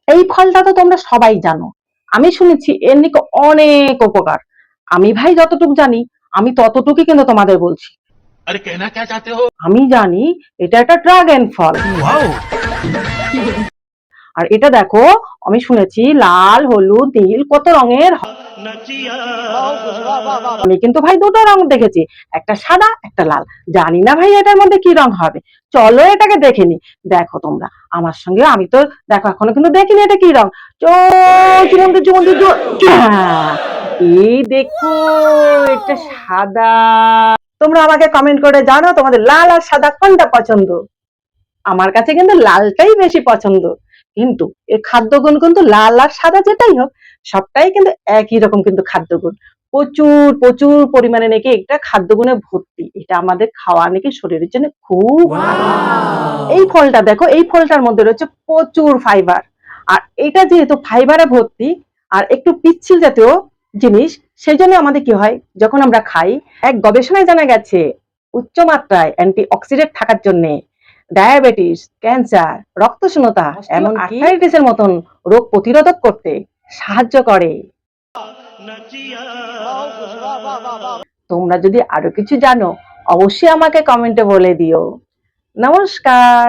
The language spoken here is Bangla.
এই ফলটা তো তোমরা সবাই জানো, আমি শুনেছি এর নাকি অনেক উপকার। আমি ভাই যতটুকু জানি আমি ততটুকুই কিন্তু তোমাদের বলছি। अरे कहना क्या चाहते हो? আমি জানি এটা একটা ড্রাগন ফল। আর এটা দেখো, আমি শুনেছি লাল, হলুদ, নীল কত রঙের। আমি কিন্তু ভাই দুটো রং দেখেছি, একটা সাদা একটা লাল। জানি না ভাই এটার মধ্যে কি রং হবে, চলো এটাকে দেখে নি। দেখো তোমরা আমার সঙ্গে, আমি তো দেখো এখনো কিন্তু দেখিনি এটা কি রং। এই দেখো, এটা সাদা। তোমরা আমাকে কমেন্ট করে জানো তোমাদের লাল আর সাদা কোনটা পছন্দ। আমার কাছে কিন্তু লালটাই বেশি পছন্দ, কিন্তু এর খাদ্যগুণ কিন্তু লাল আর সাদা যেটাই হোক সবটাই কিন্তু একই রকম কিন্তু খাদ্যগুণ। প্রচুর প্রচুর পরিমাণে নাকি এটা খাদ্যগুণে ভর্তি, এটা আমাদের খাওয়া নাকি শরীরের জন্য খুব ভালো। এই ফলটা দেখো, এই ফলটার মধ্যে রয়েছে প্রচুর ফাইবার। আর এটা যেহেতু ফাইবারে ভর্তি আর একটু পিচ্ছিল জাতীয় জিনিস, সেই জন্য আমাদের কি হয় যখন আমরা খাই, এক গবেষণায় জানা গেছে উচ্চ মাত্রায় অ্যান্টি অক্সিডেন্ট থাকার জন্য ডায়াবেটিস, ক্যান্সার, রক্তশূন্যতা, এমন আর্থ্রাইটিসের মতন রোগ প্রতিরোধক করতে সাহায্য করে। তোমরা যদি আরো কিছু জানো অবশ্যই আমাকে কমেন্টে বলে দিও। নমস্কার।